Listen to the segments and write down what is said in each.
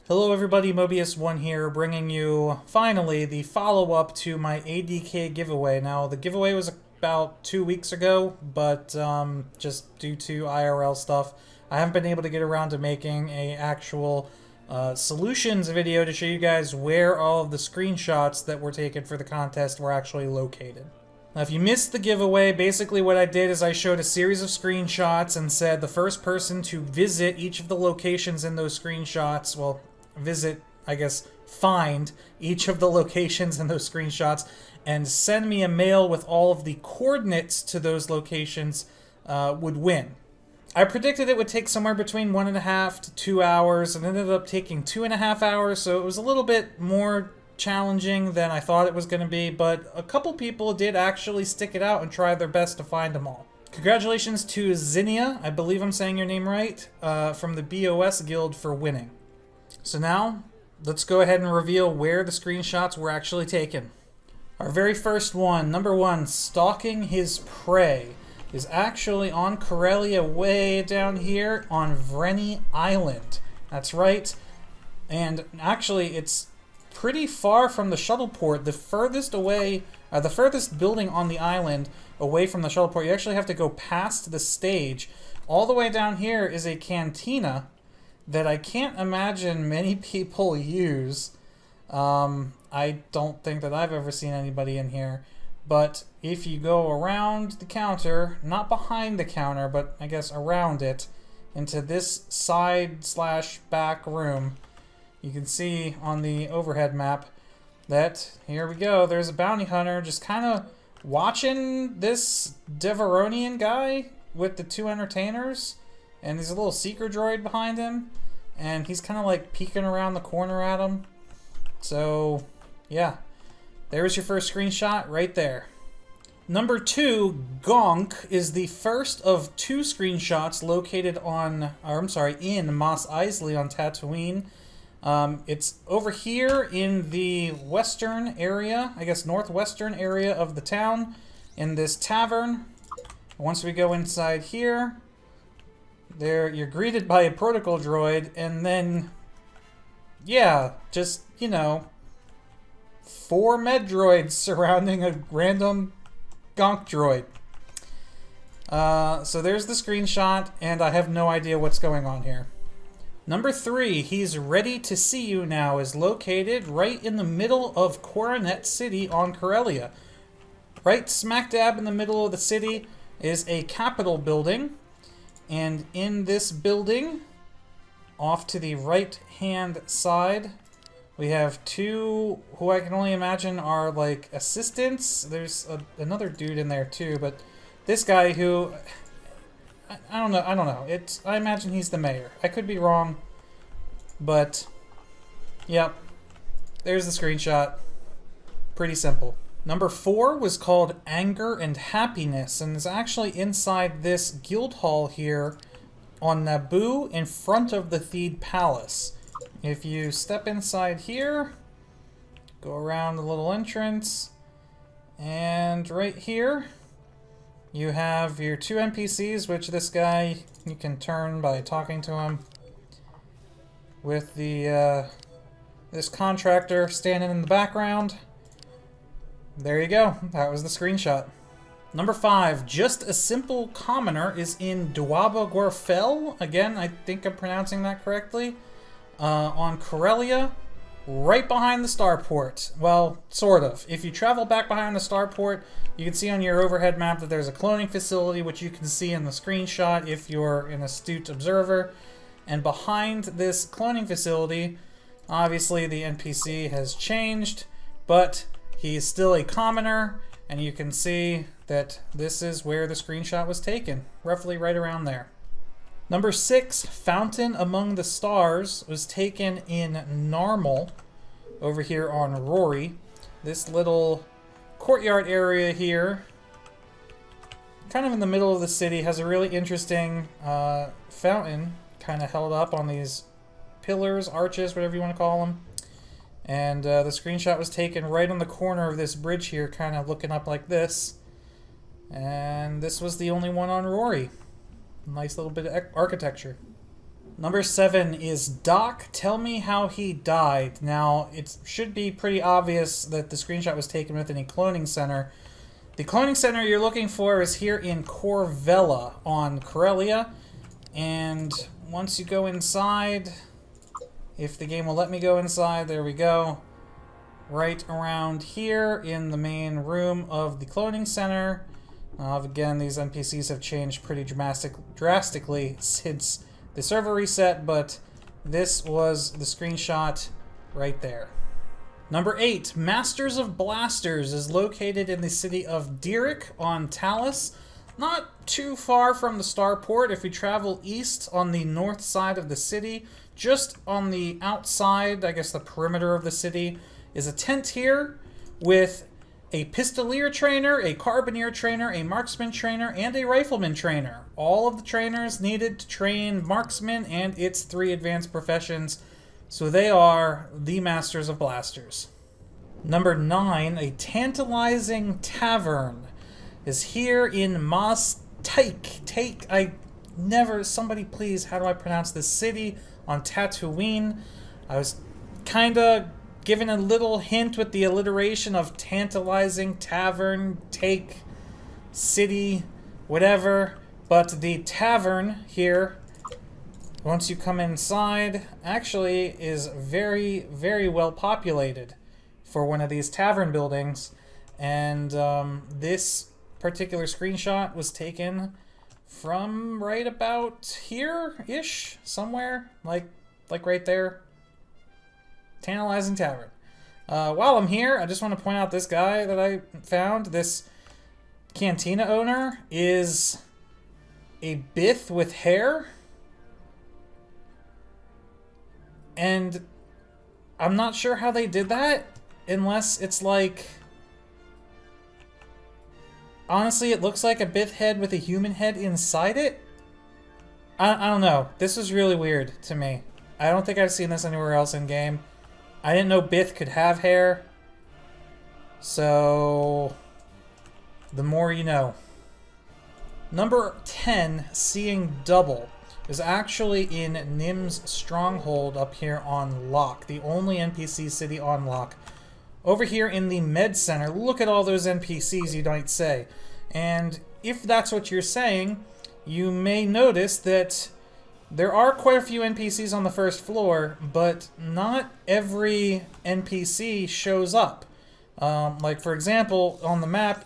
Hello everybody, Mobius1 here, bringing you, finally, the follow-up to my ADK giveaway. Now, the giveaway was about 2 weeks ago, but just due to IRL stuff, I haven't been able to get around to making a actual solutions video to show you guys where all of the screenshots that were taken for the contest were actually located. Now, if you missed the giveaway, basically what I did is I showed a series of screenshots and said the first person to visit each of the locations in those screenshots, well, find each of the locations in those screenshots and send me a mail with all of the coordinates to those locations would win. I predicted it would take somewhere between 1.5 to 2 hours, and it ended up taking 2.5 hours, so it was a little bit more challenging than I thought it was going to be, but a couple people did actually stick it out and try their best to find them all. Congratulations to Zinnia, I believe I'm saying your name right, from the BOS Guild for winning. So now, let's go ahead and reveal where the screenshots were actually taken. Our very first one, number 1, Stalking His Prey, is actually on Corellia way down here on Vreni Island. That's right. And actually, it's pretty far from the shuttle port. The furthest building on the island away from the shuttle port, you actually have to go past the stage. All the way down here is a cantina that I can't imagine many people use. I don't think that I've ever seen anybody in here. But if you go around the counter, not behind the counter, but I guess around it, into this side/back room, you can see on the overhead map that, here we go, there's a bounty hunter just kind of watching this Deveronian guy with the 2 entertainers, and there's a little seeker droid behind him, and he's kind of like peeking around the corner at him. So, yeah, there's your first screenshot right there. Number 2, Gonk, is the first of 2 screenshots located in Mos Eisley on Tatooine. It's over here in the western area, I guess northwestern area of the town, in this tavern. Once we go inside here, you're greeted by a protocol droid, and then, yeah, just, 4 med droids surrounding a random gonk droid. So there's the screenshot, and I have no idea what's going on here. Number 3, He's Ready to See You Now, is located right in the middle of Coronet City on Corellia. Right smack dab in the middle of the city is a Capitol building. And in this building, off to the right-hand side, we have 2 who I can only imagine are like assistants. There's another dude in there too, but this guy who, I don't know. I imagine he's the mayor. I could be wrong, but yep, there's the screenshot. Pretty simple. Number 4 was called Anger and Happiness, and is actually inside this guild hall here on Naboo in front of the Theed Palace. If you step inside here, go around the little entrance, and right here you have your 2 NPCs, which this guy you can turn by talking to him, with the this contractor standing in the background. There you go. That was the screenshot. Number 5, Just a Simple Commoner, is in Duaba Gorfel. Again, I think I'm pronouncing that correctly. On Corellia, right behind the starport. Well, sort of. If you travel back behind the starport, you can see on your overhead map that there's a cloning facility, which you can see in the screenshot if you're an astute observer. And behind this cloning facility, obviously the NPC has changed, but he's still a commoner, and you can see that this is where the screenshot was taken, roughly right around there. Number 6, Fountain Among the Stars, was taken in Narmal, over here on Rory. This little courtyard area here, kind of in the middle of the city, has a really interesting fountain kind of held up on these pillars, arches, whatever you want to call them. And the screenshot was taken right on the corner of this bridge here, kind of looking up like this. And this was the only one on Rory. Nice little bit of architecture. Number 7 is Doc. Tell me how he died. Now, it should be pretty obvious that the screenshot was taken within a cloning center. The cloning center you're looking for is here in Corvella on Corellia. And once you go inside, if the game will let me go inside, there we go. Right around here in the main room of the cloning center. Again, these NPCs have changed pretty drastically since the server reset, but this was the screenshot right there. Number 8, Masters of Blasters is located in the city of Dirick on Talus. Not too far from the starport. If you travel east on the north side of the city, just on the outside, I guess the perimeter of the city, is a tent here with a pistolier trainer, a carbineer trainer, a marksman trainer, and a rifleman trainer. All of the trainers needed to train marksmen and its 3 advanced professions, so they are the Masters of Blasters. Number 9, a tantalizing tavern is here in Mas Taik. Somebody please, how do I pronounce this city on Tatooine? I was kinda given a little hint with the alliteration of tantalizing, tavern, take, city, whatever. But the tavern here, once you come inside, actually is very, very well populated for one of these tavern buildings. And this particular screenshot was taken from right about here-ish, somewhere, like right there. Tantalizing Tavern. While I'm here, I just want to point out this guy that I found. This cantina owner is a Bith with hair. And I'm not sure how they did that, unless it's like... Honestly, it looks like a Bith head with a human head inside it. I don't know. This was really weird to me. I don't think I've seen this anywhere else in game. I didn't know Bith could have hair. So, the more you know. Number 10, Seeing Double, is actually in Nim's Stronghold up here on Locke, the only NPC city on Locke. Over here in the Med Center, look at all those NPCs, you might say. And if that's what you're saying, you may notice that there are quite a few NPCs on the first floor, but not every NPC shows up. Like, for example, on the map,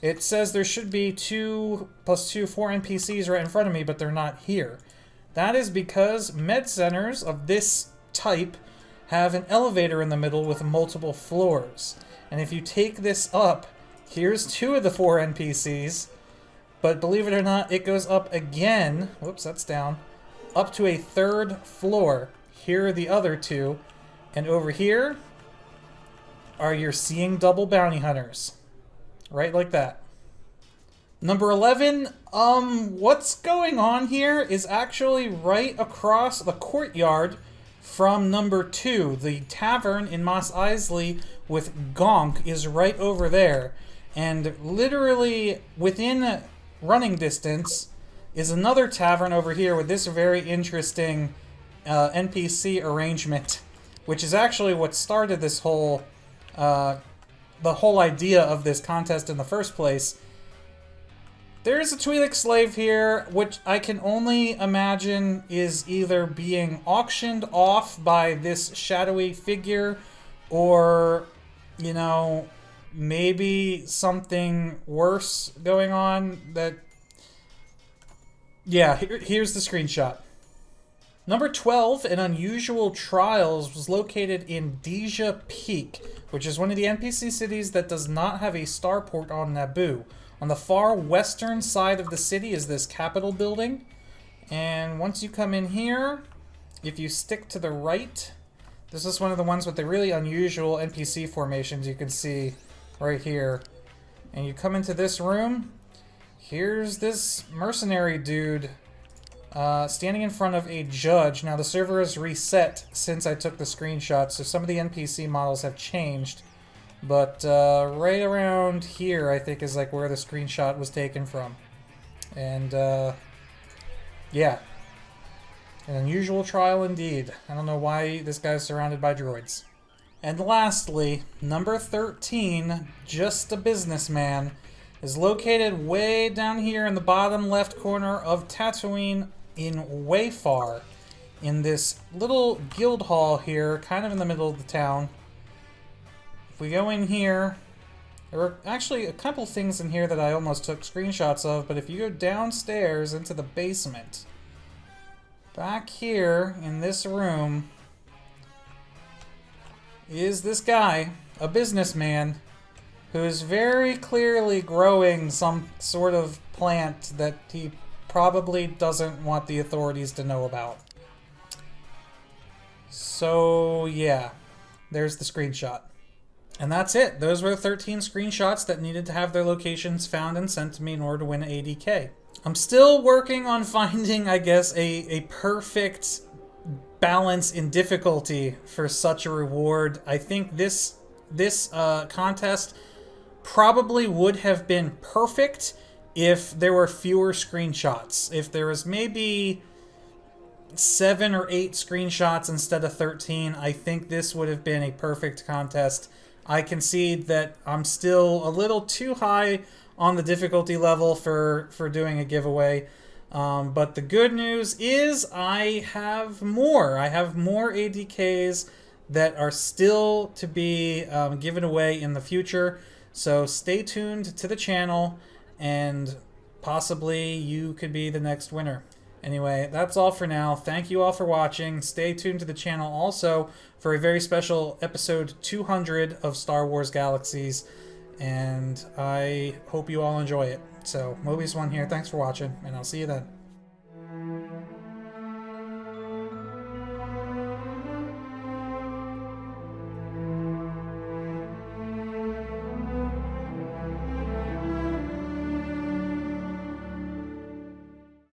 it says there should be 2 + 2, 4 NPCs right in front of me, but they're not here. That is because med centers of this type have an elevator in the middle with multiple floors. And if you take this up, here's 2 of the 4 NPCs. But believe it or not, it goes up again. Whoops, that's down. Up to a 3rd floor. Here are the other 2. And over here are your Seeing Double bounty hunters. Right like that. Number 11, what's going on here is actually right across the courtyard from number 2. The tavern in Mos Eisley with Gonk is right over there. And literally within running distance is another tavern over here with this very interesting NPC arrangement, which is actually what started this whole the whole idea of this contest in the first place. There's a Twi'lek slave here, which I can only imagine is either being auctioned off by this shadowy figure, or, you know, maybe something worse going on. That, yeah, here's the screenshot. Number 12, An Unusual Trials, was located in Deja Peak, which is one of the NPC cities that does not have a starport on Naboo. On the far western side of the city is this Capitol building, and once you come in here, if you stick to the right, this is one of the ones with the really unusual NPC formations you can see right here. And you come into this room, here's this mercenary dude standing in front of a judge. Now the server is reset since I took the screenshot, so some of the NPC models have changed. But right around here, I think, is like where the screenshot was taken from. And yeah. An unusual trial indeed. I don't know why this guy's surrounded by droids. And lastly, number 13, just a businessman, is located way down here in the bottom left corner of Tatooine in Wayfar, in this little guild hall here, kind of in the middle of the town. If we go in here, there are actually a couple things in here that I almost took screenshots of, but if you go downstairs into the basement, back here in this room is this guy, a businessman, who is very clearly growing some sort of plant that he probably doesn't want the authorities to know about. So, yeah, there's the screenshot. And that's it. Those were the 13 screenshots that needed to have their locations found and sent to me in order to win ADK. I'm still working on finding, I guess, a perfect balance in difficulty for such a reward. I think this contest probably would have been perfect if there were fewer screenshots. If there was maybe 7 or 8 screenshots instead of 13, I think this would have been a perfect contest. I concede that I'm still a little too high on the difficulty level for doing a giveaway. But the good news is I have more. I have more ADKs that are still to be given away in the future. So stay tuned to the channel and possibly you could be the next winner. Anyway, that's all for now. Thank you all for watching. Stay tuned to the channel also for a very special episode 200 of Star Wars Galaxies. And I hope you all enjoy it. So, Mobius1 here. Thanks for watching, and I'll see you then.